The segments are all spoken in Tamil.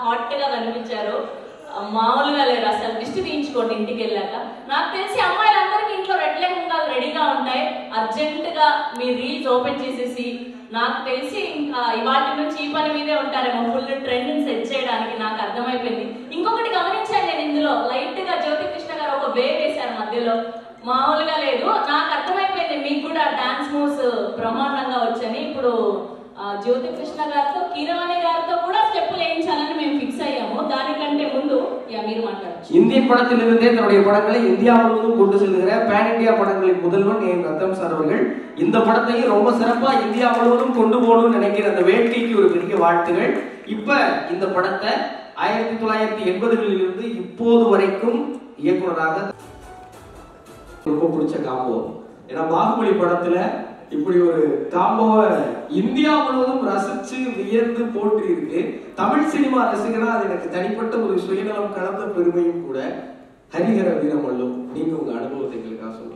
హాట్ గా కనిపించారు. మామూలుగా లేరు అసలు. దిష్టి తీయించుకోండి ఇంటికి వెళ్ళాక. నాకు తెలిసి అమ్మాయిలందరికీ ఇంట్లో రెడ్ లెహంగాలు రెడీగా ఉంటాయి. అర్జెంట్ గా మీ రీల్స్ ఓపెన్ చేసేసి, నాకు తెలిసి ఇంకా ఇవాటి నుంచి ఈ పని మీదే ఉంటారేమో ఫుల్ ట్రెండ్ సెట్ చేయడానికి. నాకు అర్థమైపోయింది. ఇంకొకటి గమనించాను నేను ఇందులో, లైట్ గా జ్యోతి కృష్ణ గారు ఒక వే వేశారు మధ్యలో, మామూలుగా లేదు. నాకు అర్థమైపోయింది మీకు కూడా డాన్స్ మూవ్స్ బ్రహ్మాండంగా వచ్చని. ఇప్పుడు జ్యోతి కృష్ణ గారితో కీరవాణి గారితో కూడా ஸ்டெப்ல వేయించాలని మేము ஃபிக்ஸ் ஆயாமோ. దానికంటే ముందు మీరు మాట్లాడండి. இந்திய படத்திலிருந்தே தன்னுடைய படங்களை இந்தியா முழுவதும் கொண்டு செல்கிற பேன் இந்தியா படங்களின் முதல்வன் என் ரத்தம் சார் அவர்கள் இந்த படத்தையும் ரொம்ப சிறப்பா இந்தியா முழுவதும் கொண்டு போகணும்னு நினைக்கிற அந்த வேட்கைக்கு ஒரு பெரிய வாழ்த்துகள். இப்ப இந்த படத்தை 1980களிலிருந்து இப்போது வரைக்கும் இயக்குனராக ரொம்ப பிடிச்ச காம்போ. ஏன்னா பாகுபலி படத்துல இப்படி ஒரு காம்போவை இந்தியா முழுவதும் ரசிச்சு வியந்து போற்றி இருக்கு. தமிழ் சினிமா ரசிகனா அது எனக்கு தனிப்பட்ட ஒரு சுயநலம் கலந்த பெருமையும் கூட. ஹரிஹர வீரமல்லும், நீங்க உங்க அனுபவத்தை எங்களுக்காக சொல்லுங்க.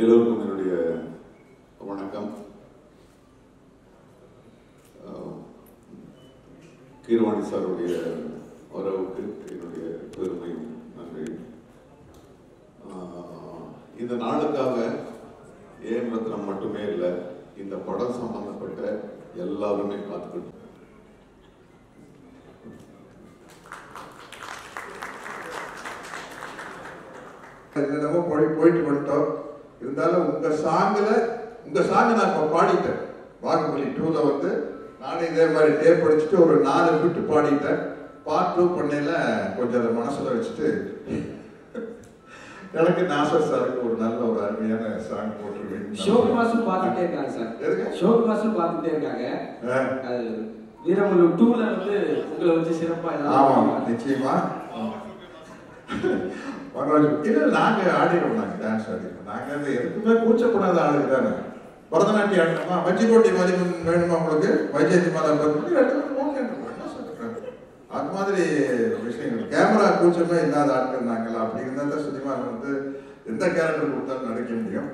எல்லோருக்கும் என்னுடைய வணக்கம். கீரவாணி சாருடைய வரவுக்கு என்னுடைய பெருமையும் நன்றி. இந்த நாளுக்காக ஏன் ரத்னம் மட்டுமே இல்லை, இந்த படம் சம்பந்தப்பட்ட எல்லாருமே காத்துக்கிட்டு நம்ம போயிட்டு வந்துட்டோம். இருந்தாலும் உங்க சாங் நான் இப்போ பாடிட்டேன். பாகுபலி 2ல வந்து நானே இதே மாதிரி டேப் படிச்சுட்டு ஒரு 4 பிட்டு பாடிட்டேன். பார்ட் 2 பண்ணையில கொஞ்சம் அதை மனசுல வச்சுட்டு எனக்கு நாசர் சாருக்கு ஒரு நல்ல ஒரு அருமையான சாங் போட்டுருவேன். ஷோகுமாசும் பார்த்துட்டே இருக்காங்க சார். எதுக்கு ஷோகுமாசும் பார்த்துட்டே இருக்காங்க. வீரமல்லு 2ல வந்து உங்களை வச்சு சிறப்பா. ஆமா நிச்சயமா. இல்லை நாங்க ஆடிடுவோம், நாங்க டான்ஸ் ஆடிடுவோம். நாங்க எதுக்குமே கூச்சப்படாத ஆளுங்க தானே. பரதநாட்டியம் ஆடணுமா, வஞ்சிக்கோட்டை மாதிரி வேணுமா உங்களுக்கு, வைஜெயந்தி மாதா என்ன சொல்றேன், அது மாதிரி விஷயங்கள். கேமரா கூச்சமே இல்லாத ஆட்கள் நாங்கள். அப்படி இருந்தால் தான் சினிமாவில் வந்து எந்த கேரக்டர் கொடுத்தாலும் நடிக்க முடியும்.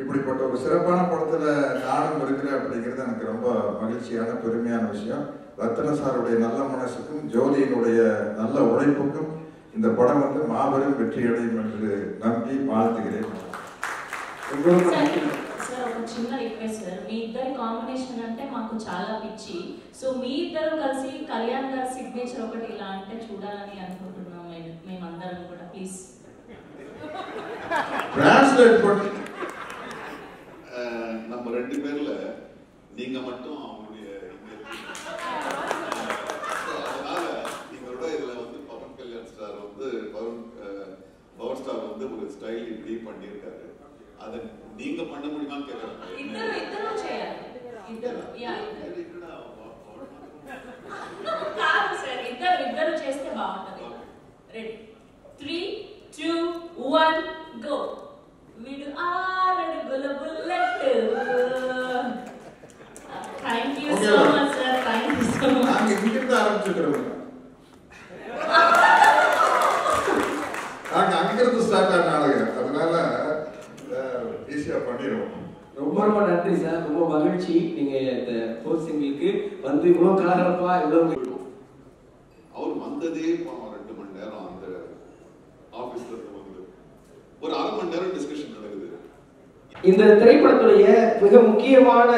இப்படிப்பட்ட ஒரு சிறப்பான படத்துல நானும் இருக்கிறேன் அப்படிங்கிறது எனக்கு ரொம்ப மகிழ்ச்சியான பெருமையான விஷயம். ரத்ன சாருடைய நல்ல மனசுக்கும் ஜோதியினுடைய நல்ல உழைப்புக்கும் இந்த படம் வந்து மாபெரும் வெற்றி அடையும் என்று நம்பி வாழ்த்துகிறேன். సార్ ఒక చిన్న రిక్వెస్ట్ సార్, మీ ఇద్దరి కాంబినేషన్ అంటే మాకు చాలా పిచ్చి. సో మీ ఇద్దరు కలిసి కళ్యాణ్ గారి సిగ్నేచర్ ఒకటి ఇలా అంటే చూడాలని అనుకుంటున్నాం మేమందరం కూడా. ప్లీజ్ டிரான்ஸ்லேட் பண்ணி நம்ம 2 பேர்ல நீங்க மட்டும் அவங்களுடைய அதனால நீங்களோட இதுல வந்து பவன் கல்யாண் ஸ்டார் வந்து பவர் ஸ்டார் வந்து ஒரு ஸ்டைல் இப்படி பண்ணியிருக்காரு. அதை நீங்க பண்ண முடியுமான்னு கேட்கறேன். ఇద్దరు చేయాలి. ఇద్దరు కాదు సార్, ఇద్దరు చేస్తే బాగుంటుంది. Ready 3, 2, 1 go. వీడు 6 అడుగుల bullet. Thank you so much sir, thank you so much. நாங்க இங்கிருந்து ஆரம்பிச்சுக்கிறோம். நாங்க அங்கிருந்து ஸ்டார்ட் ஆனாங்க, அதனால ஈஸியா பண்ணிடுவோம். ரொம்ப ரொம்ப நன்றி சார், ரொம்ப மகிழ்ச்சி. நீங்க இந்த போஸ்டிங்களுக்கு வந்து இவ்வளவு கலகலப்பா இவ்வளவு. அவர் வந்ததே 2 மணி நேரம் அந்த ஆபீஸ்ல இருந்து வந்து ஒரு 1/2 மணி நேரம் டிஸ்கஷன் நடக்குது. இந்த திரைப்படத்துடைய மிக முக்கியமான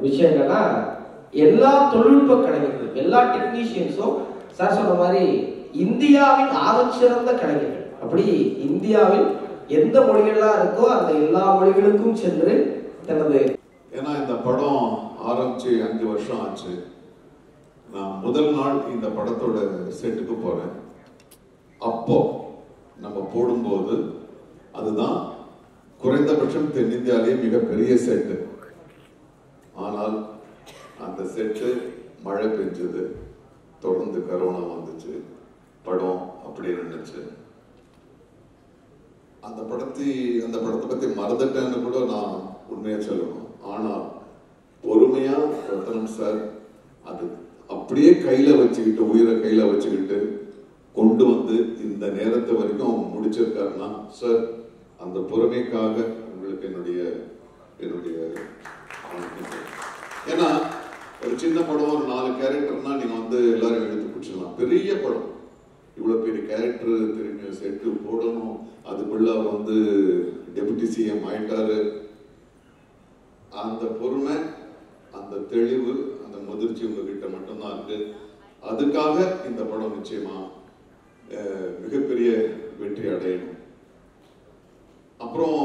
விஷயம் என்னன்னா, எல்லா தொழில்நுட்ப கலைஞர்களும் எல்லா டெக்னீஷியன்ஸும் சார் சொன்ன மாதிரி இந்தியாவின் ஆகச்சிறந்த கலைஞர்கள். அப்படி இந்தியாவில் எந்த மொழிகள்லாம் இருக்கோ அந்த எல்லா மொழிகளுக்கும் சென்று தனது. ஏன்னா இந்த படம் ஆரம்பிச்சு 5 வருஷம் ஆச்சு. நான் முதல் நாள் இந்த படத்தோட செட்டுக்கு போறேன். அப்போ நம்ம போடும்போது அதுதான் குறைந்தபட்சம் தென்னிந்தியாவிலேயே மிகப்பெரிய செட்டு. ஆனால் அந்த செட்டு மழை பெஞ்சது, தொடர்ந்து கரோனா வந்துச்சு, படம் அப்படியே நின்றுச்சு. அந்த படத்தை பத்தி மறந்துட்டேன்னு கூட நான் உண்மையா சொல்லணும். ஆனால் பொறுமையா ரத்னம் சார் அது அப்படியே கையில வச்சுக்கிட்டு, உயிரை கையில வச்சுக்கிட்டு கொண்டு வந்து இந்த நேரத்தை வரைக்கும் அவங்க முடிச்சிருக்காருன்னா சார், அந்த பொறுமைக்காக உங்களுக்கு என்னுடைய ஏன்னா ஒரு சின்ன படம், ஒரு 4 கேரக்டர்னா நீங்க வந்து எல்லாரும் எழுதி பிடிச்சிடலாம். பெரிய படம், இவ்வளவு பெரிய கேரக்டர் திரும்பி செட்டு போடணும், அதுக்குள்ள அவர் வந்து டெபுட்டி சிஎம் ஆயிட்டாரு. அந்த பொறுமை, அந்த தெளிவு, அந்த முதிர்ச்சி உங்ககிட்ட மட்டும்தான் இருக்கு. அதுக்காக இந்த படம் நிச்சயமா மிகப்பெரிய வெற்றி அடையணும். அப்புறம்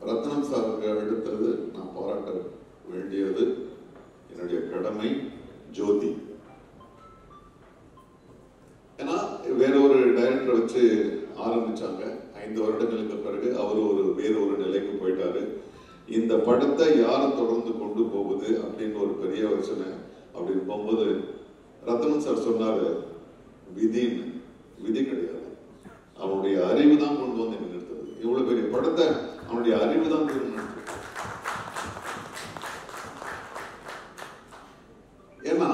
ரத்னம் சாருக்கு அடுத்தது நான் பாராட்ட வேண்டியது என்னுடைய கடமை ஜோதி. ஏன்னா வேற ஒரு டைரக்டரை வச்சு ஆரம்பிச்சாங்க. 5 வருடங்களுக்கு பிறகு அவரு வேற ஒரு நிலைக்கு போயிட்டாரு. இந்த படத்தை யாரை தொடர்ந்து கொண்டு போகுது அப்படின்னு ஒரு பெரிய யோசனை. அப்படின்னு போகும்போது ரத்னம் சார் சொன்னாரு, விதின்னு. விதி கிடையாது, அவனுடைய அறிவு தான் கொண்டு வந்து நிறுத்தது. இவ்வளவு பெரிய படத்தை அவனுடைய அறிவு தான் நிறுத்தது. ஏன்னா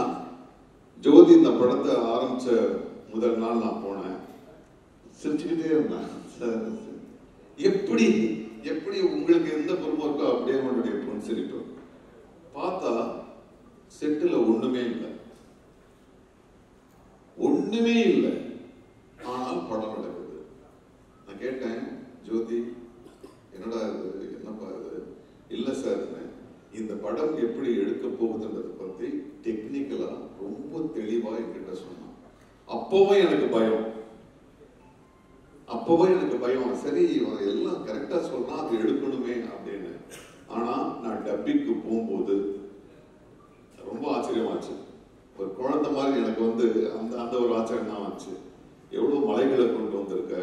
ஜோதி இந்த படத்தை ஆரம்பிச்ச முதல் நாள் நான் போனேன், சிரிச்சுக்கிட்டே இருந்தேன். எப்படி உங்களுக்கு எந்த பொறுமை இருக்கோ அப்படியே அவனுடைய பொன் சிரிப்பு. பார்த்தா செட்டுல ஒண்ணுமே இல்லை. ஆனால் படம் நடக்குது. நான் கேட்டேன், ஜோதி என்னடா இது, என்னப்பா இது? இல்ல சார், இந்த படம் எப்படி எடுக்க போகுதுன்றதை பத்தி டெக்னிக்கலா ரொம்ப தெளிவா என்கிட்ட சொன்னான். அப்பவே எனக்கு பயம். சரி, எல்லாம் கரெக்டா சொன்னா அது எடுக்கணுமே அப்படின்னு. ஆனா நான் டப்பிங்க்கு போகும்போது ரொம்ப ஆச்சரியமாச்சு. ஒரு குழந்தை மாதிரி எனக்கு வந்து அந்த ஒரு ஆச்சரியம் தான் ஆச்சு. எவ்வளவு மலைகளை கொண்டு வந்திருக்க,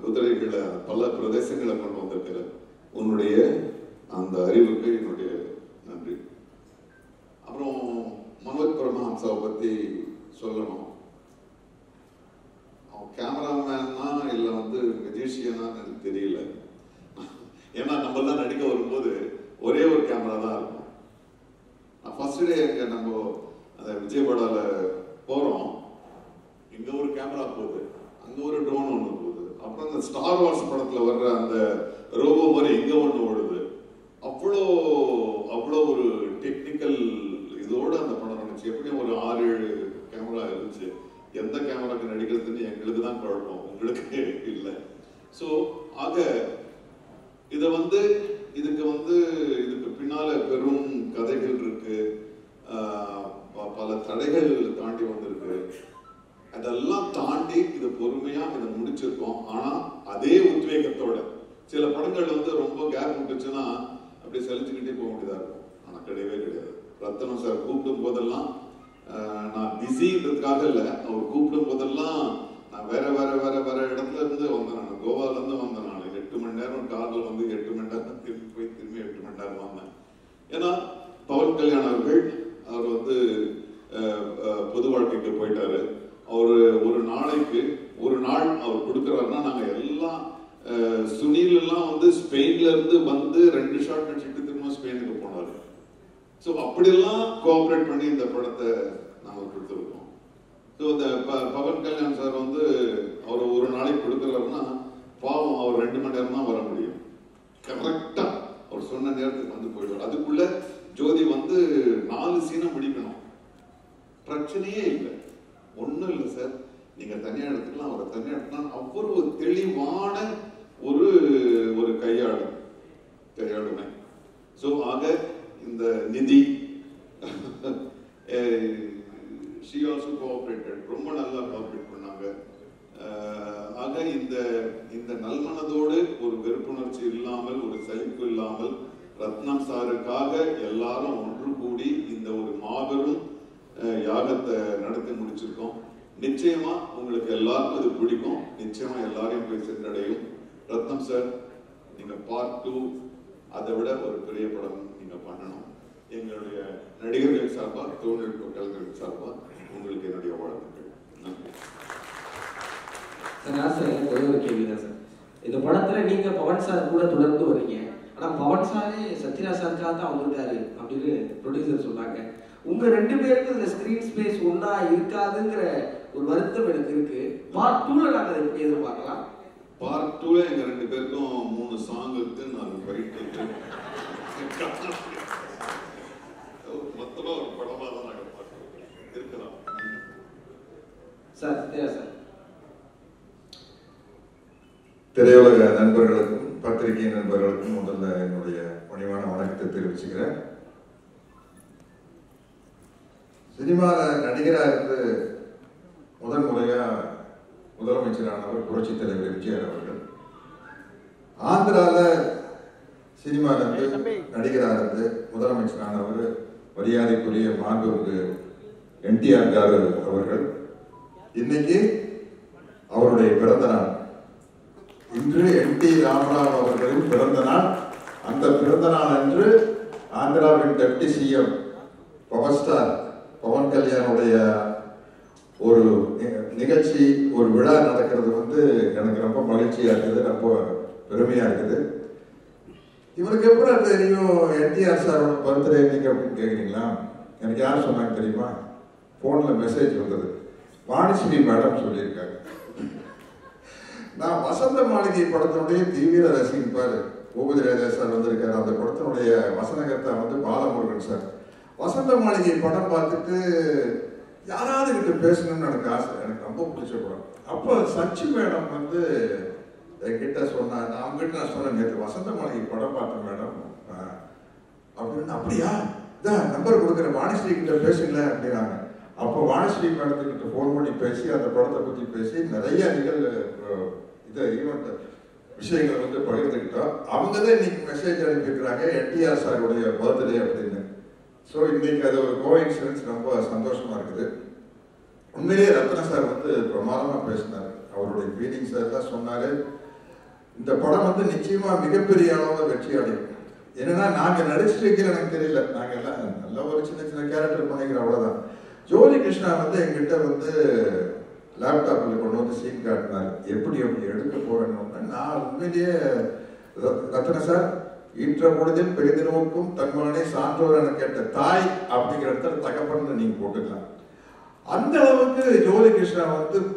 குதிரைகளை, பல பிரதேசங்களை கொண்டு வந்திருக்க, உன்னுடைய அந்த அறிவுக்கு என்னுடைய நன்றி. அப்புறம் மனோஜ் பரமஹம்சாவை பத்தி சொல்லணும். அவன் கேமராமேன்னா இல்ல வந்து மெஜிஷியனான்னு எனக்கு தெரியல. ஏன்னா நம்ம எல்லாம் நடிக்க வரும்போது ஒரே ஒரு கேமரா தான் இருக்கும். ஃபர்ஸ்ட் டே எங்க நம்ம அந்த விஜயவாடால போறோம், இங்க ஒரு கேமரா போகுது, அங்க ஒரு ட்ரோன் ஒண்ணு போகுது, அப்புறம் அந்த ஸ்டார் வார்ஸ் படத்துல வர்ற அந்த ரோபோ மாதிரி இங்க ஒண்ணு ஓடுது. அவ்வளோ ஒரு டெக்னிக்கல் இதோட அந்த படம் இருந்துச்சு. எப்படியும் ஒரு 6-7 கேமரா இருந்துச்சு. எந்த கேமராக்கு நடிக்கிறதுன்னு எங்களுக்கு தான் குழப்பம், உங்களுக்கு இல்லை. ஸோ ஆக இதை வந்து இதுக்கு பின்னால பெரும் கதைகள் இருக்கு, பல தடைகள் தாண்டி வந்திருக்கு. அதெல்லாம் தாண்டி இது பொறுமையா இதை முடிச்சிருக்கோம். ஆனா அதே உத்வேகத்தோட சில படங்கள் வந்து ரொம்ப கேப் விட்டுச்சுன்னா அப்படியே செலுத்திக்கிட்டே போக வேண்டியதா இருக்கும். ஆனா கிடையவே கிடையாது. ரத்னம் சார் கூப்பிடும் போதெல்லாம் நான் பிஸின்றதுக்காக இல்லை, அவர் கூப்பிடும் போதெல்லாம் நான் வேற இடத்துல இருந்து வந்தேன். நான் கோவால இருந்து வந்தேன். நான் 8 மணி நேரம் காரில் வந்து 8 மணி நேரம் திரும்பி 8 மணி நேரம் வந்தேன். ஏன்னா பவன் கல்யாண் அவர்கள் அவர் வந்து பொது வாழ்க்கைக்கு போயிட்டாரு. அவரு ஒரு நாள் அவர் கொடுக்குறாருன்னா நாங்க எல்லாம் சுனில் எல்லாம் வந்து ஸ்பெயின்ல இருந்து வந்து 2 ஷாட் நடிச்சுட்டு திரும்ப ஸ்பெயினுக்கு போனாரு. ஸோ அப்படியெல்லாம் கோஆபரேட் பண்ணி இந்த படத்தை நாங்க கொடுத்துருக்கோம். ஸோ இந்த பவன் கல்யாண் சார் வந்து அவர் ஒரு நாளைக்கு கொடுக்குறாருன்னா பாவம் அவர் 2 மணி நேரம் தான் வர முடியும். கரெக்டா அவர் சொன்ன நேரத்துக்கு வந்து போயிடுவார். அதுக்குள்ள ஜோதி வந்து 4 சீனை முடிக்கணும். பிரச்சனையே இல்லை, ஒன்றும் இல்லை சார், நீங்க தனியா எடுத்துக்கலாம், அவரை தனியா எடுத்துக்கலாம். அவ்வளவு தெளிவான ஒரு கையாளுமை. ஸோ ஆக இந்த நிதி she also cooperated, ரொம்ப நல்லா கோஆபரேட் பண்ணாங்க. ஆக இந்த நல்மனதோடு ஒரு வெறுப்புணர்ச்சி இல்லாமல், ஒரு சலிப்பு இல்லாமல் ரத்னம் சாருக்காக எல்லாரும் ஒன்று கூடி இந்த ஒரு மாபெரும் யாகத்தை நடத்தி முடிச்சிருக்கோம். நிச்சயமா உங்களுக்கு எல்லாருக்கும் இது பிடிக்கும், நிச்சயமா எல்லாரையும் போய் சென்றடையும். ரத்னம் சார், நீங்க பார்ட் 2 அதை விட ஒரு பெரிய படம் நீங்க பண்ணணும். எங்களுடைய நடிகர்கள் சார்பா, தொழில்நுட்ப கலைஞர்கள் சார்பா உங்களுக்கு என்னுடைய வாழ்த்துக்கள். நன்றி சார். ஒரே ஒரு கேள்விதான் சார். இந்த படத்துல நீங்க பவன் சார் கூட தொடர்ந்து வரீங்க. ஆனா பவன் சாரே சத்யராஜ் சாருக்காக தான் வந்திருக்காரு அப்படின்னு ப்ரொடியூசர் சொன்னாங்க. உங்க 2 பேருக்கு இதுல ஸ்கிரீன் ஸ்பேஸ் ஒன்னா இருக்காதுங்கிற ஒரு வருத்தம் எனக்கு இருக்கு. பார்ட் 2ல நாங்க அதை எப்படி எதிர்பார்க்கலாம்? பார்ட் 2ல எங்க 2 பேருக்கும் 3 சாங் இருக்கு, 4 ஃபைட் இருக்கு. மொத்தமா ஒரு படமா தான் நாங்க பார்க்கிறோம். இருக்கலாம் சார். சார், திரையுலக நண்பர்களுக்கும் பத்திரிகை நண்பர்களுக்கும் முதல்ல என்னுடைய பணிவான வணக்கத்தை தெரிவிச்சுக்கிறேன். சினிமாவில் நடிகராக இருந்து முதன் முறையா முதலமைச்சரானவர் புரட்சி தலைவர் எம்ஜிஆர் அவர்கள். ஆந்திரால சினிமாவில் இருந்து நடிகராக இருந்து முதலமைச்சரானவர் மரியாதைக்குரிய மாண்புமிகு என்டிஆர் காரு அவர்கள். இன்னைக்கு அவருடைய பிறந்த நாள். இன்று என்.டி. ராமராவ் அவர்களின் பிறந்த நாள். அந்த பிறந்த நாள் அன்று ஆந்திராவின் deputy CM power star Pawan கல்யாணுடைய ஒரு நிகழ்ச்சி, ஒரு விழா நடக்கிறது எனக்கு ரொம்ப மகிழ்ச்சியா இருக்குது, ரொம்ப பெருமையா இருக்குது. இவருக்கு எப்பறம் தெரியும் என்டிஆர் சாரோட பர்த்டே இன்னைக்கு அப்படின்னு கேட்குறீங்களா? எனக்கு யார் சொன்னாங்க தெரியுமா? போன்ல மெசேஜ் வந்தது. வாணிஸ்ரீ மேடம் சொல்லியிருக்காங்க. நான் வசந்த மாளிகை படத்தினுடைய தீவிர ரசிகன். பாரு, பூபதி ராஜா சார் வந்திருக்காரு. அந்த படத்தினுடைய வசனகர்த்தா பாலமுருகன் சார். வசந்த மாளிகை படம் பார்த்துட்டு யாராவது கிட்ட பேசணும்னு எனக்கு ஆசை. எனக்கு ரொம்ப பிடிச்ச படம். அப்போ சச்சி மேடம் என்கிட்ட சொன்னா, நான் அவங்ககிட்ட நான் சொன்னேன், நேற்று வசந்த மாளிகை படம் பார்த்தேன் மேடம் அப்படின்னு. அப்படியா, இதான் நம்பர் கொடுக்குற வாணிஸ்ரீ கிட்ட பேசுங்களேன் அப்படின்னாங்க. அப்போ வாணிஸ்ரீ மேடத்துக்கிட்ட ஃபோன் பண்ணி பேசி அந்த படத்தை பற்றி பேசி நிறைய விஷயங்கள் பகிர்ந்துக்கிட்டோம். அவங்க தான் இன்னைக்கு மெசேஜ் அனுப்பியிருக்கிறாங்க என்டிஆர் சாருடைய பர்த்டே அப்படின்னு. ஸோ இன்னைக்கு அது ஒரு கோஇன்சிடென்ஸ், ரொம்ப சந்தோஷமா இருக்குது. உண்மையிலேயே ரத்ன சார் பிரமாதமா பேசினார். அவருடைய ஃபீலிங்ஸ் எல்லாம் சொன்னாரு. இந்த படம் நிச்சயமா மிகப்பெரிய அளவில் வெற்றி அடையும். என்னன்னா, நாங்க நடிச்சிருக்கீங்க எனக்கு தெரியல, நாங்க எல்லாம் நல்ல ஒரு சின்ன சின்ன கேரக்டர் பண்ணிக்கிறோம், அவ்வளவுதான். ஜோதி கிருஷ்ணா எங்கிட்ட லேப்டாப்ல கொண்டு சீன் காட்டினார். எப்படி எடுக்க போறேன்னு நான் உண்மையிலேயே ரத்ன சார் ஈன்ற பொழுதில் பெரிதினவுக்கும் தன்மானே சான்றோர் என கேட்ட தாய் அப்படிங்கிற இடத்துல தகப்பன்னு நீங்க போட்டுக்கலாம். அந்த அளவுக்கு ஜோதி கிருஷ்ணா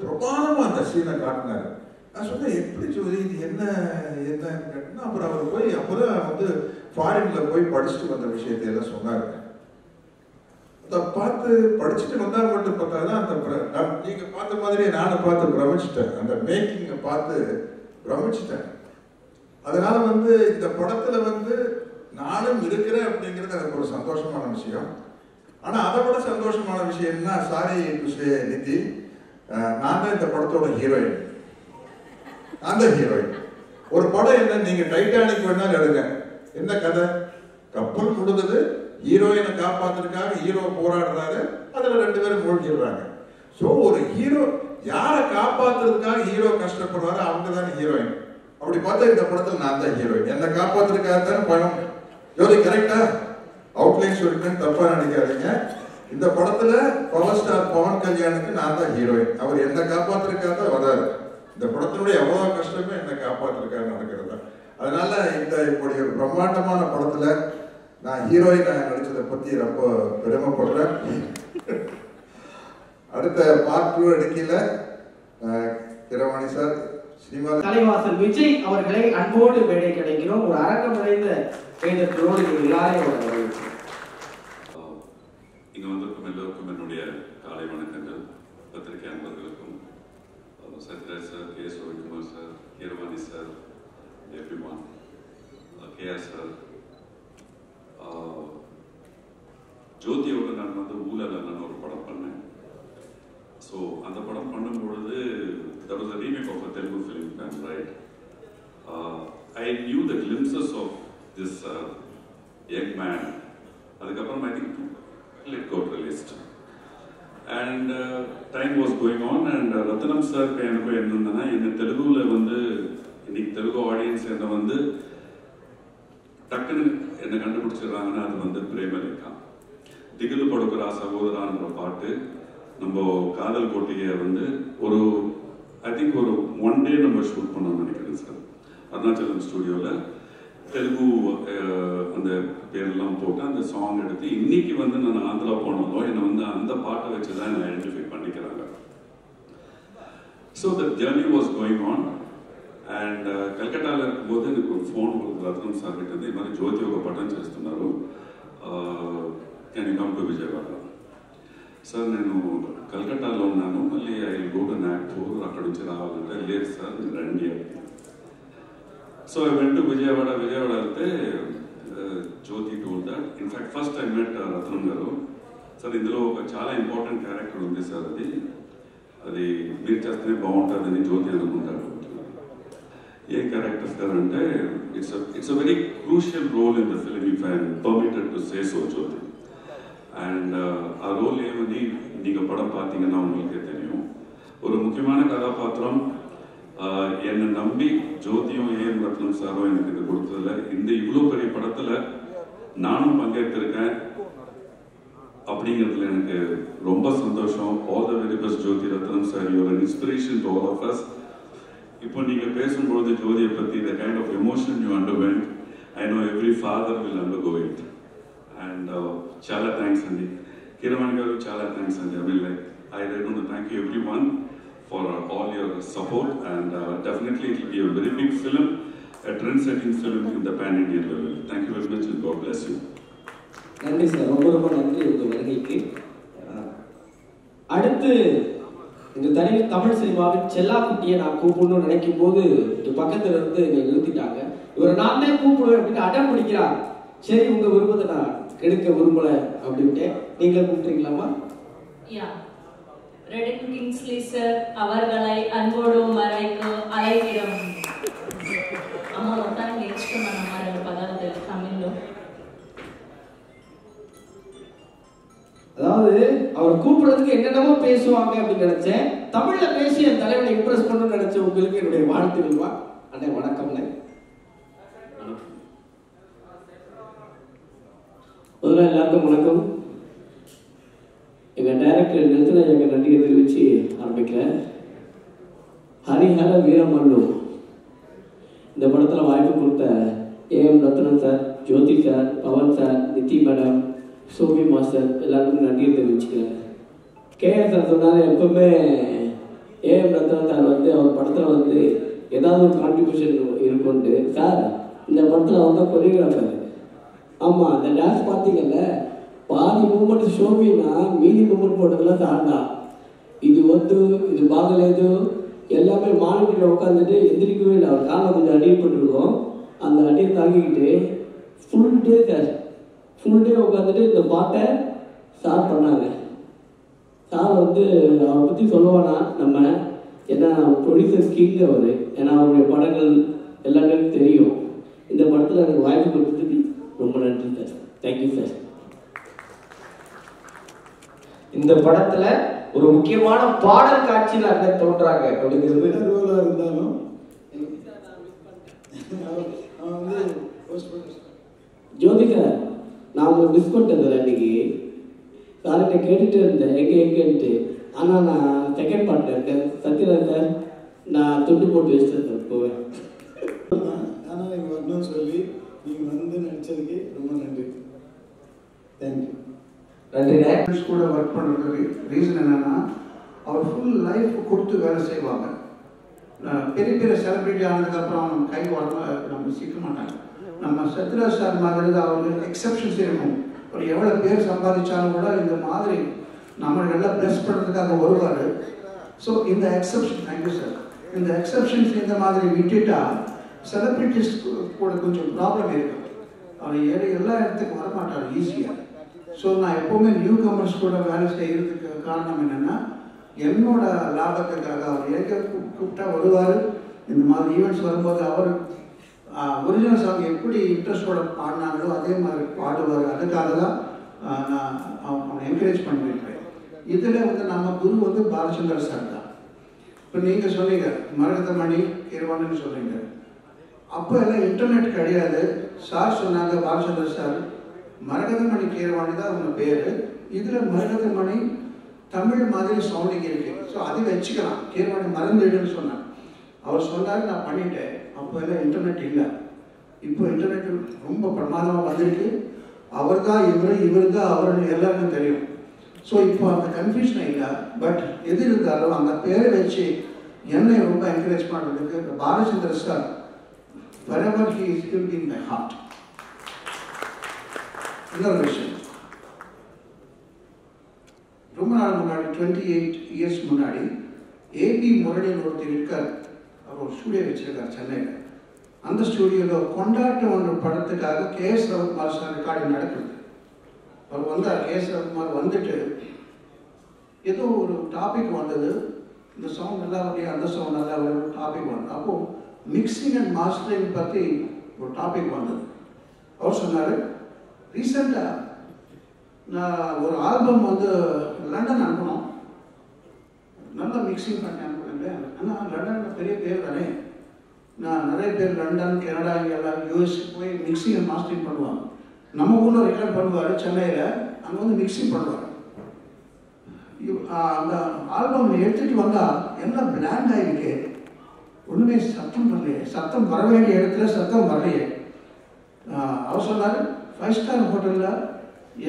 பிரமாதமா அந்த சீனை காட்டினாரு. நான் சொன்னேன், எப்படி ஜோதி இது என்னன்னு கேட்டேன்னா, அப்புறம் அவர் போய் அப்பதான் ஃபாரின்ல போய் படிச்சுட்டு வந்த விஷயத்தை எல்லாம் சொன்னாரு. அதை பார்த்து படிச்சுட்டு வந்தா மட்டும் பார்த்தாதான் அந்த நீங்க பார்த்த மாதிரியே நானும் பார்த்து பிரமிச்சிட்டேன். அந்த மேக்கிங்கை பார்த்து பிரமிச்சிட்டேன். அதனால இந்த படத்துல நானும் இருக்கிறேன் அப்படிங்கிறது எனக்கு ஒரு சந்தோஷமான விஷயம். ஆனா அதை விட சந்தோஷமான விஷயம் என்ன, சாரி டு சே நிதி, நான் தான் இந்த படத்தோட ஹீரோயின். நான் தான் ஹீரோயின். ஒரு படம் என்ன, நீங்க டைட்டானிக் வேணாலும் எடுங்க, என்ன கதை, கப்பல் முழுகுது, ஹீரோயினை காப்பாத்துறதுக்காக ஹீரோ போராடுறாரு, அதுல 2 பேரும் மூழ்கிடுறாங்க. சோ ஒரு ஹீரோ யாரை காப்பாத்துறதுக்காக ஹீரோ கஷ்டப்படுறாரு, அவங்க தானே ஹீரோயின். அப்படி பார்த்தா இந்த படத்துல நான் தான் ஹீரோயின். என்னை காப்பாத்துறதுக்காக தானே படம். ஜோதி கரெக்டா அவுட்லைன் சொல்லிட்டேன்னு தப்பா நினைக்காதீங்க. இந்த படத்துல பவர் ஸ்டார் பவன் கல்யாணுக்கு நான் தான் ஹீரோயின். அவர் என்னை காப்பாத்துறதுக்காக தான் வராரு. இந்த படத்தினுடைய எவ்வளவு கஷ்டமே என்னை காப்பாத்துறதுக்காக நடக்கிறது. அதனால இந்த இப்படி ஒரு பிரம்மாண்டமான படத்துல நான் ஹீரோயின் நடிச்சதை பத்தி ரொம்ப பெருமைப்படுறேன். அடுத்த பார்ட் 2 எடுக்கல கிரவாணி சார் சினிமா தலைவாசல் விஜய் அவர்களை அன்போடு மேடை கிடைக்கிறோம். ஒரு அரங்கம் நிறைந்த வேதத்தோடு எல்லாரையும் இங்க வந்திருக்கும் எல்லோருக்கும் என்னுடைய காலை வணக்கங்கள். பத்திரிகை அன்பர்களுக்கும் Sathyaraj sir, K. Ravikumar sir, Keeravani sir, everyone, KR sir, ஜோதியோட நான் ஊழலன்னு ஒரு படம் பண்ணேன். ஸோ அந்த படம் பண்ணும்பொழுது that was a remake of a Telugu film, right? I knew the glimpses of this young man. அதுக்கப்புறம் I think it got released. And time was going on and Ratnam sir எனக்கு என்னன்னா என்ன தெலுங்குல இன்னைக்கு தெலுங்கு ஆடியன்ஸ் என்ன டக்குன்னு என்ன கண்டுபிடிச்சிடுறாங்கன்னா அது பிரேமலேகா. திகிலு படுக்கிறா சகோதரான்ற பாட்டு நம்ம காதல் கோட்டையை ஒரு ஐ திங்க் ஒரு 1 day நம்ம ஷூட் பண்ணோம்னு நினைக்கிறேன் சார், அருணாச்சலம் ஸ்டுடியோவில். தெலுங்கு அந்த பேர்லாம் போட்டு அந்த சாங் எடுத்து இன்னைக்கு வந்து நான் ஆந்திரா போனாலும் என்னை வந்து அந்த பாட்டை வச்சு தான் என்னை ஐடென்டிஃபை பண்ணிக்கிறாங்க. So the journey was going on. And కలకట్టాలో పోతే నాకు ఫోన్ రత్నం సార్ పెట్టింది మరి జ్యోతి ఒక పట్టణం చేస్తున్నారు, can you come to Vijayawada. Sir నేను కలకట్టాలో ఉన్నాను, మళ్ళీ ఐ గో టు నాగ్పూర్, అక్కడ నుంచి రావాలంటే లేదు సార్ మీరు రండి అని. So I went to Vijayawada. Vijayawada వెళ్తే Jyothi told that. In fact first I met Ratnam garu. Sir ఇందులో ఒక చాలా ఇంపార్టెంట్ క్యారెక్టర్ ఉంది సార్, అది మీరు చేస్తేనే బాగుంటుందని జ్యోతి అనుకుంటారు. ఏ క్యారెక్టర్ సార్ అంటే it's a very crucial role in the film, if I permitted to say so Jyothi. And a role ஏமனி நீங்கள் படம் பார்த்தீங்கன்னா உங்களுக்கே தெரியும். ஒரு முக்கியமான கதாபாத்திரம் என்னை நம்பி ஜோதியும் ஏஎம் ரத்னம் சாரும் எனக்கு இது கொடுத்ததில்ல. இந்த இவ்வளோ பெரிய படத்தில் நானும் பங்கேற்றிருக்கேன் அப்படிங்கிறதுல எனக்கு ரொம்ப சந்தோஷம். All the very best Jyothi Ratnam sir, your inspiration to all of us. இப்போ நீங்கள் பேசும்பொழுது ஜோதியை பற்றி the kind of emotion you underwent, I know every father will undergo it. And చాలా థ్యాంక్స్ అండి. కీరవాణి గారు చాలా థ్యాంక్స్ అండి. I mean like I want to thank you everyone for all your support, and definitely it will be a very big film, a trend-setting film in the pan-Indian level. Thank you very much and God bless you. நன்றி சார், ரொம்ப ரொம்ப நன்றி உங்கள் வருகைக்கு. அடுத்து இந்த தமிழ் சினிமாவின் செல்லாக்குட்டியை நான் கூப்பிடணும்னு நினைக்கும் போது இந்த பக்கத்துல இருந்து என்னை நிறுத்திட்டாங்க. இவரை நான் தான் கூப்பிடுவேன் அப்படின்னு அடம் பிடிக்கிறாங்க. சரி, உங்க விருப்பத்தை நான் எடுக்க விரும்பல அப்படின்ட்டு நீங்களே கூப்பிட்டுறீங்களாமா? ரெடின் கிங்ஸ்லி சார் அவர்களை அன்போடும் வரைக்கும் அழைக்கிறோம். అమ్మ మొత్తానికి నేర్చుకున్నాను అమ్మ 2 పదాలు తెలుగు తమిళ్లో. அதாவது அவர் கூப்பிடுறதுக்கு என்னென்னமோ பேசுவாங்க அப்படின்னு நினைச்சேன். தமிழ்ல பேசி என் தலைவனை இம்ப்ரெஸ் பண்ணணும்னு நினைச்ச உங்களுக்கு என்னுடைய வாழ்த்துக்கள்மா. அண்ணே வணக்கம்ண்ணே. முதல்ல எல்லாருக்கும் வணக்கம். எங்கள் டைரக்டர் நிறுத்தின எங்கள் நன்றியை தெரிவித்து ஆரம்பிக்கிறேன். ஹரிஹர வீரமல்லு இந்த படத்தில் வாய்ப்பு கொடுத்த A M Ratnam sir, Jyothi sir, Pawan sir, Nithi madam, Shobi master எல்லாருக்கும் நன்றியை தெரிவிச்சுக்கிறேன். கேஆர் சார் சொன்னார், எப்பவுமே ஏஎம் ரத்னம் சார் வந்து அவர் படத்தில் வந்து ஏதாவது ஒரு கான்ட்ரிபியூஷன் இருக்குன்ட்டு. சார், இந்த படத்தில் அவர் தான் கொரியோகிராஃபர். ஆமாம், அந்த டான்ஸ் பார்த்தீங்கல்ல, பாதி மூமெண்ட் ஷோபின்னா மீதி மூமெண்ட் போட்டதெல்லாம் சார் தான். இது வந்து இது பாகலேது எல்லாமே மானிட்டரில் உட்காந்துட்டு எந்திரிக்கவே இல்லை. அவர் காலில் கொஞ்சம் அடிப்பட்டுருக்கோம். அந்த அடியை தாங்கிக்கிட்டு ஃபுல் டே உட்காந்துட்டு இந்த பாட்டை ஸ்டார்ட் பண்ணாங்க. சார் வந்து அவரை பற்றி சொல்லுவானா நம்ம, ஏன்னா ப்ரொடியூசர் கிங் அவர், ஏன்னா அவருடைய படங்கள் எல்லாமே தெரியும். இந்த படத்தில் எனக்கு வாய்ப்பு கொடுத்ததுக்கு ரொம்ப நன்றி சார். Thank you sir. இந்த படத்துல ஒரு முக்கியமான பாடல் காட்சியில் அங்க தோன்றாங்க அப்படிங்கிறது இருந்தாலும் ஜோதி சார், நான் உங்களை மிஸ் பண்ணிட்டதில்ல. அன்னைக்கு சார்கிட்ட கேட்டுட்டு இருந்தேன் எங்கேன்ட்டு. ஆனால் நான் செகண்ட் பார்ட்டில் இருக்கேன். சத்யராஜ் சார், நான் துண்டு போட்டு வச்சுட்டேன் சார் போவேன். ஆனால் நீங்கள் வரணும்னு சொல்லி நீங்கள் வந்து நடித்ததுக்கு ரொம்ப நன்றி. தேங்க்யூ. நன்றிண்ணே. கூட ஒர்க் பண்ணுறதுக்கு ரீசன் என்னென்னா, அவர் ஃபுல் லைஃப் கொடுத்து வேலை செய்வாங்க. பெரிய பெரிய செலிப்ரிட்டி ஆனதுக்கப்புறம் அவங்க கை வரணும் நம்ம சிக்க மாட்டாங்க. நம்ம சத்யராஜ் சார் மாதிரி தான் அவருக்கு எக்ஸப்ஷன்ஸ் இருக்கும். ஒரு எவ்வளோ பேர் சம்பாதிச்சாலும் கூட இந்த மாதிரி நம்மளெல்லாம் ப்ளஸ் பண்ணுறதுக்காக வருவார். ஸோ இந்த எக்ஸப்ஷன், தேங்க்யூ சார், இந்த எக்ஸப்ஷன்ஸ் இந்த மாதிரி விட்டுட்டா செலிப்ரிட்டிஸ் கூட கொஞ்சம் ப்ராப்ளம் இருக்குது. அவர் எல்லா இடத்துக்கும் வரமாட்டார் ஈஸியாக. ஸோ நான் எப்போவுமே நியூ கமர்ஸ் கூட வேலை செய்கிறதுக்கு காரணம் என்னென்னா, என்னோட லாபத்துக்காக அவர் ஏற்க கூப்பிட்டா வருவார். இந்த மாதிரி ஈவெண்ட்ஸ் வரும்போது அவர் ஒரிஜினல் சாங் எப்படி இன்ட்ரெஸ்டோட பாடினாங்களோ அதே மாதிரி பாடுவார். அதுக்காக தான் நான் அவனை என்கரேஜ் பண்ணியிருக்கேன். இதில் வந்து நம்ம குரு வந்து பாலச்சந்தர் சார் தான். இப்போ நீங்கள் சொன்னீங்க மரகதமணி கீரவாணின்னு சொல்கிறீங்க. அப்போ எல்லாம் இன்டர்நெட் கிடையாது. சார் சொன்னாங்க, பாலச்சந்தர் சார், மரகதமணி கீரவாணி தான் அவங்க பேர். இதில் மரகதமணி தமிழ் மாதிரி சவுண்டிங் இருக்குது. ஸோ அதை வச்சுக்கலாம், கீரவாணி மறந்துடுன்னு சொன்னார். அவர் சொன்னார், நான் பண்ணிட்டேன். அப்போ எல்லாம் இன்டர்நெட் இல்லை. இப்போ இன்டர்நெட் ரொம்ப பிரமாதமாக வந்திருக்கு. அவர் தான் இவர் தான் அவர்னு எல்லாருக்கும் தெரியும். ஸோ இப்போ அந்த கன்ஃபியூஷன் இல்லை. பட் எது இருந்தாலும் அந்த பேரை வச்சு என்னை ரொம்ப என்கரேஜ் பண்ணுறதுக்கு இந்த Balachandra sir wherever he is still in my heart. இன்னொரு விஷயம், ரொம்ப நாள் முன்னாடி 28 இயர்ஸ் முன்னாடி ஏபி முரளின்னு ஒருத்தர் இருக்கார். அவர் ஒரு ஸ்டூடியோ வச்சிருக்கார் சென்னையில். அந்த ஸ்டூடியோவில் கொண்டாட்டம் ஒன்று படத்துக்காக கேஎஸ் ரவிக்குமார் சார் ரெக்கார்டிங் நடக்குது. அவர் வந்தார். கேஎஸ் ரவிக்குமார் வந்துட்டு ஏதோ ஒரு டாபிக் வந்தது, இந்த சவுண்ட் நல்லா வரலையா, அந்த சவுண்ட் நல்லா வரல, டாபிக் வந்தது. அப்போது மிக்சிங் அண்ட் மாஸ்டரிங் பற்றி ஒரு டாபிக் வந்தது. அவர் சொன்னார், ரீசெண்டாக நான் ஒரு ஆல்பம் வந்து லண்டன் அனுப்பணும், நல்லா மிக்சிங் பண்ணி அனுப்புனேன். ஆனால் லண்டன் பெரிய பேர் தானே, நான் நிறைய பேர் லண்டன், கனடா, இங்கே எல்லாம் யூஎஸ்க்கு போய் மிக்சிங் அண்ட் மாஸ்டரிங் பண்ணுவாங்க. நம்ம ஊரில் ரெக்கார்ட் பண்ணுவார் சென்னையில், அங்கே வந்து மிக்சிங் பண்ணுவார். அந்த ஆல்பம் எடுத்துகிட்டு வந்தால் எல்லாம் பிளாண்ட் ஆகிருக்கு, ஒன்றுமே சத்தம் வரலையே, சத்தம் வர வேண்டிய இடத்துல சத்தம் வரலையே. அவர் சொன்னார், 5 ஸ்டார் ஹோட்டலில்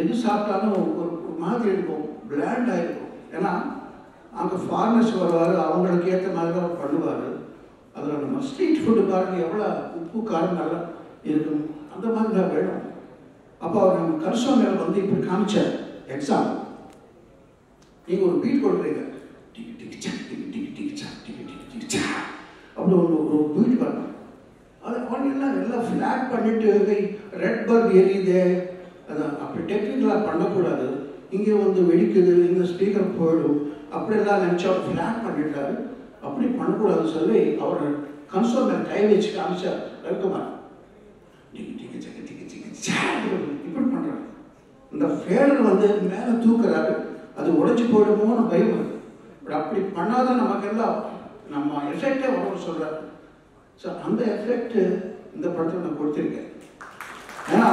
எது சாப்பிட்டாலும் ஒரு மாதிரி இருக்கும், பிளாண்ட் ஆகிருக்கும். ஏன்னா அங்கே ஃபாரினர்ஸ் வருவார், அவங்களுக்கு ஏற்ற மாதிரி தான் பண்ணுவார். அதில் நம்ம ஸ்ட்ரீட் ஃபுட்டு பாருங்க எவ்வளோ உப்பு காரம் நல்லா இருக்கும், அந்த மாதிரி தான் வேணும். அப்போ அவர் நம்ம கரிசோனில் வந்து இப்படி காமிச்சார். எக்ஸாம்பிள், நீங்கள் ஒரு பீட் கொடுக்குறீங்க, டிக்கி டிக்கி சா டிக்கி டிக்கி டிக்கி சா டிக்கி டிக்கி டிக்கி சா அப்படி ஒரு பீட் பண்ணணும். அது எல்லாம் ஃப்ளாட் பண்ணிட்டு ரெட் பல்ப் எரியுது, அதான் அப்படி டெக்னிக்கலாக பண்ணக்கூடாது. இங்கே வந்து வெடிக்குது, இந்த ஸ்பீக்கர் போயிடும், அப்படியெல்லாம் நினச்சா ஃப்ளாட் பண்ணிட்டாரு. அப்படி பண்ணக்கூடாதுன்னு சொல்லி அவர் கன்சோல் கை வச்சு காமிச்சார் ரவிக்குமார். டிக்கி டிக்கி சா டிக்கி டிக்கி சா இப்படி பண்ணுறாரு. இந்த ஃபேடர் வந்து மேலே தூக்குறாரு, அது உடைச்சி போயிடுமோன்னு பயம் வருது. பட் அப்படி பண்ணாதான் நமக்கெல்லாம் நம்ம எஃபெக்டே வரும்னு சொல்கிறார். ஸோ அந்த எஃபெக்ட் இந்த படத்தில் நான் கொடுத்துருக்கேன். ஏன்னா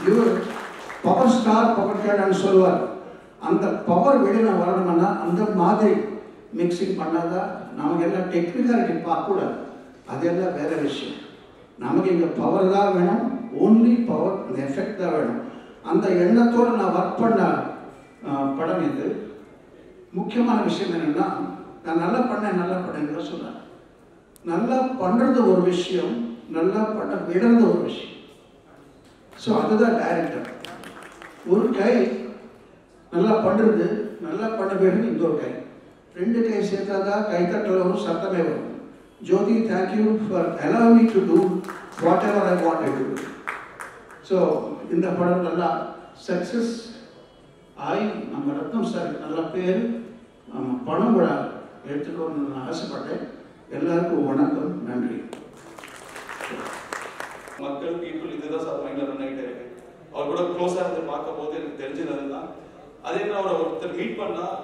இவர் பவர் ஸ்டார் பவர் கேடான்னு சொல்லுவார். அந்த பவர் வெளியே வரணும்னா அந்த மாதிரி மிக்சிங் பண்ணாதான் நமக்கு எல்லாம் டெக்னிக்காலிட்டி பார்க்கக்கூடாது, அதெல்லாம் வேற விஷயம். நமக்கு இங்கே பவர் தான் வேணும், ஓன்லி பவர், அந்த எஃபெக்ட் தான் வேணும். அந்த எண்ணத்தோடு நான் ஒர்க் பண்ண படம் இது. முக்கியமான விஷயம் என்னென்னா, நான் நல்லா பண்ணேன் சொன்னேன். நல்லா பண்ணுறது ஒரு விஷயம், நல்லா பண்ண விடுறது ஒரு விஷயம். ஸோ அதுதான் டைரக்டர். ஒரு கை நல்லா பண்ணுறது, நல்லா பண்ண விடுறது இன்னொரு கை, 2 கை சேர்த்தா தான் கைத்தட்டல் வரும், சத்தமே வரும். Jyothi, thank you for allow me to do whatever I want to do. So இந்த படம் நல்லா சக்ஸஸ் ஆகி நம்ம ரத்னம் சாருக்கு நல்ல பேர், நம்ம பணம் கூட எடுத்துக்கணும்னு நான் ஆசைப்பட்டேன். எல்லாருக்கும் வணக்கம், நன்றி. மக்கள் பீப்புள் இதுதான் சார் மைண்டில் ரன் ஆகிட்டே இருக்கு. அவர் கூட க்ளோஸாக இருந்து பார்க்கும் போது எனக்கு தெரிஞ்சது அதுதான். அதே மாதிரி அவரை ஒருத்தர் மீட் பண்ணால்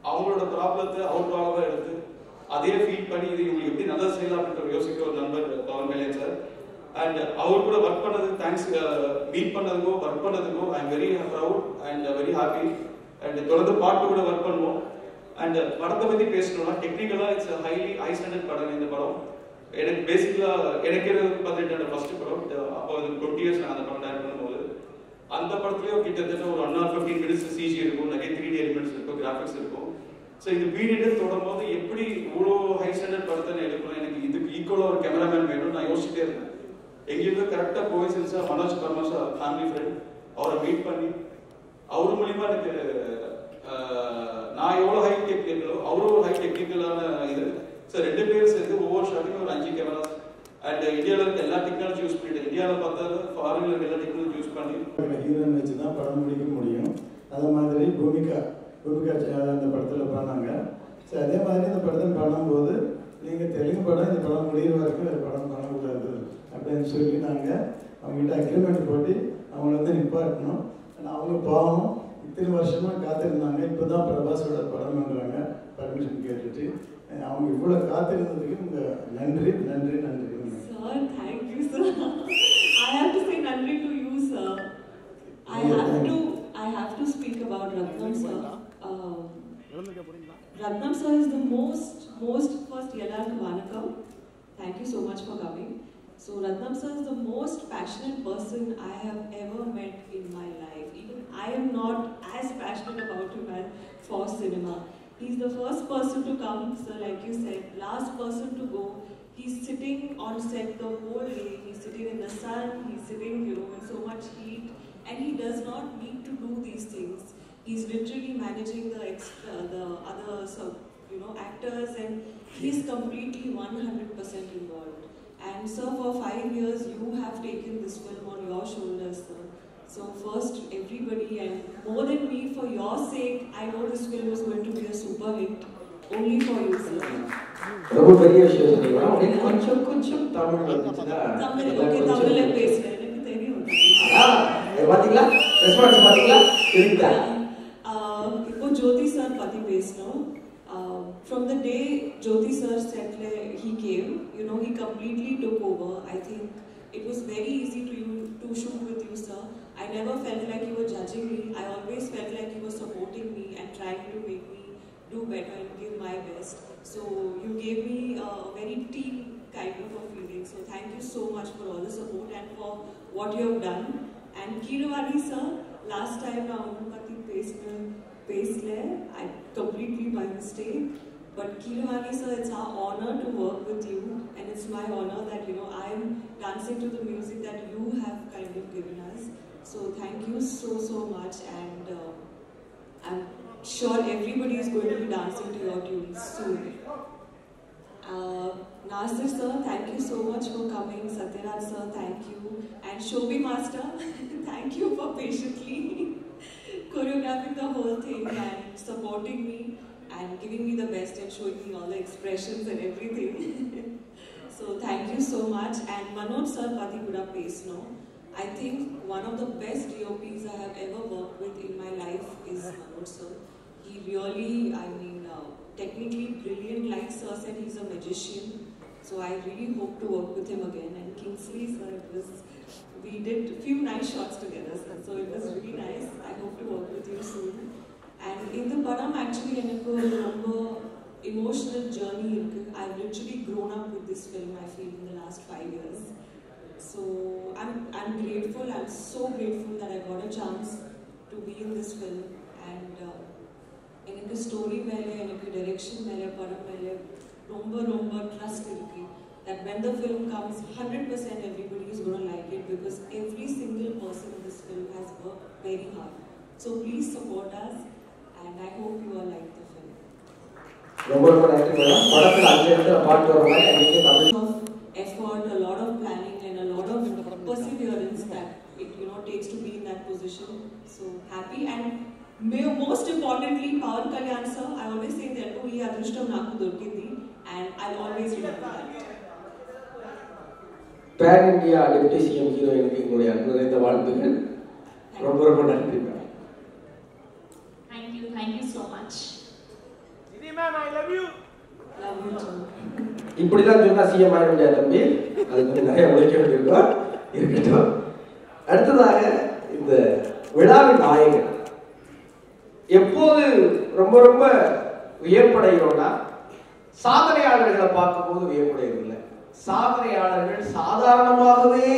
அவங்களோட ப்ராப்ளத்தை அவர் ப்ராப்ளமாக எடுத்து அதே ஃபீல் பண்ணி இது இவங்களுக்கு எப்படி நல்லா செய்யலாம் அப்படின்ற யோசிக்க ஒரு நண்பர் பவன் கல்யாண் சார். அண்ட் அவர் கூட ஒர்க் பண்ணதுக்கு தேங்க்ஸ், மீட் பண்ணதுக்கோ ஒர்க் பண்ணதுக்கோ I am very proud and very happy. And தொடர்ந்து பாட்டு கூட ஒர்க் பண்ணுவோம். அண்ட் படத்தை பற்றி பேசணும்னா டெக்னிக்கலாக இட்ஸ் ஹை ஸ்டாண்டர்ட் படம். இந்த படம் எனக்கு பேசிக்கலாக எனக்கு பார்த்துட்டு ஃபர்ஸ்ட் படம். அப்போ 20 இயர்ஸ் நான் அந்த படம் டேரக்ட் பண்ணும்போது அந்த படத்துலேயும் கிட்டத்தட்ட ஒரு 1 hour 15 minutes சிஜி இருக்கும், நிறைய 3D எலிமெண்ட்ஸ் இருக்கும், கிராஃபிக்ஸ் இருக்கும். ஸோ இந்த பீரியட் தொடரும்போது எப்படி இவ்வளோ ஹை ஸ்டாண்டர்ட் படத்தை எடுக்கணும், எனக்கு இதுக்கு ஈக்குவலாக ஒரு கேமராமேன் வேணும்னு நான் யோசிச்சுட்டே இருந்தேன். எங்கேயுமே கரெக்டாக கோயின்சிடன்ஸாக மனோஜ் பர்மாஷா ஃபேமிலி ஃப்ரெண்ட், அவரை மீட் பண்ணி அவர் மூலிமா எனக்கு நான் எவ்வளோ ஹை டெக்னிக்கலோ அவரும் ஒரு ஹை டெக்னிக்கலான இது. ஸோ 2 பேரும் சேர்ந்து ஒவ்வொரு ஷாட்டுக்கும் ஒரு 5 கேமராஸ் அண்ட் இந்தியாவில் இருக்க எல்லா டெக்னாலஜி யூஸ் பண்ணிட்டு, இந்தியாவில் பார்த்தாலும் ஃபாரின்ல இருக்க எல்லா டெக்னாலஜி யூஸ் பண்ணி ஹீரோயின் வச்சு தான் படம் முடிக்க முடியும். அதே மாதிரி பூமிகா அந்த படத்தில் பண்ணாங்க. ஸோ அதே மாதிரி இந்த படத்தை பண்ணும்போது நீங்கள் தெலுங்கு படம் இந்த படம் முடிகிற வரைக்கும் இந்த படம் பண்ணக்கூடாது அப்படின்னு சொல்லி நாங்கள் அவங்ககிட்ட அக்ரிமெண்ட் போட்டு அவங்கள வந்து நிப்பாட்டணும். ஆனால் அவங்க பாவம் இத்தனை வருஷமாக காத்திருந்தாங்க. இப்போ தான் பிரபாஸோட படம் பண்ணுறாங்க பர்மிஷன் கேட்டுட்டு. அவங்க இவ்வளோ காத்திருந்ததுக்கு உங்கள் நன்றி நன்றி நன்றி. Sir, thank you, sir. I have to say nandri to you, sir. I have to speak about Ratnam, sir. Ratnam, sir, is the most first எல்லாருக்கும் வணக்கம். Thank you so much for coming. So Ratnam sir is the most passionate person I have ever met in my life. Even I am not as passionate about him as for cinema. He's the first person to come, sir, like you said, last person to go. He's sitting on set the whole day. He's sitting in the sun. He's sitting, in so much heat, and he does not need to do these things. He's literally managing the other, actors, and he's completely 100% involved. And sir, for 5 years, you have taken this film on your shoulders, sir. So first, everybody, and more than me, for your sake, I know this film is going to be a super hit. Only for you, sir. ரொம்ப பெரிய விஷயம் சொன்னீங்க. உங்களுக்கு கொஞ்சம் தமிழ் வந்துச்சுன்னா தமிழ்ல பேசுறேன், எனக்கு தெரியும். பாத்தீங்களா? ரெஸ்பான்ஸ் பாத்தீங்களா? இருக்குதா? இப்போ ஜோதி சார் பத்தி பேசணும். From the day Jyoti sir said he came, he completely took over. I think it was very easy to shoot with you, sir. I never felt like you were judging me. I always felt like you were supporting me and trying to make me do better and give my best. So you gave me a very team kind of a feeling. So thank you so much for all the support and for what you have done. And Keeravani sir, last time I I completely by mistake. But Keeravani sir, it's our honor to work with you, and it's my honor that I'm dancing to the music that you have kind of given us. So thank you so much, and I'm sure everybody is going to be dancing to your tunes soon. Nasir sir, thank you so much for coming. Satyaraj sir, thank you, and Shobhi master, thank you for patiently choreographing the whole thing and supporting me and giving me the best and showing me all the expressions and everything. So thank you so much. And Manoj sir, Pati Kuda Pesno, I think one of the best DOPs I have ever worked with in my life is Manoj sir. He really, technically brilliant. Like sir said, he's a magician. So I really hope to work with him again. And Kingsley sir, we did a few nice shots together, sir. So it was really nice. I hope to work with you soon. And in the padam, actually, I remember emotional journey. I've literally grown up with this film, I feel, in the last 5 years. So I'm grateful. I'm so grateful that I got a chance to be in this film. And in the story, in the direction, romba trust that when the film comes, 100% everybody is going to like it, because every single person in this film has worked very hard. So please support us, and I hope you all like the film. Effort, a lot of planning, and a lot of perseverance that it takes to be in that position. So happy, and most importantly, Pawan Kalyan sir, I always say that he adrushtam naku dorkindi, and I'll always remember that. Pan India Deputy CM Heroine உங்களுடைய நிறைந்த வாழ்த்துக்கள். ரொம்ப நன்றி. Thank you so much. Didi ma'am, I love you. Love you too. இப்படிதான் சொன்னா சிஎம் ஆயிட முடியாது தம்பி. அதுக்கு நிறைய உழைக்க வேண்டியிருக்கோம். இருக்கட்டும். அடுத்ததாக இந்த விழாவின் நாயகன் எப்போது ரொம்ப வியப்படைகிறோம்னா சாதனையாளர்களை பார்க்கும்போது வியப்படைகிறதில்லை. சாதனையாளர்கள் சாதாரணமாகவே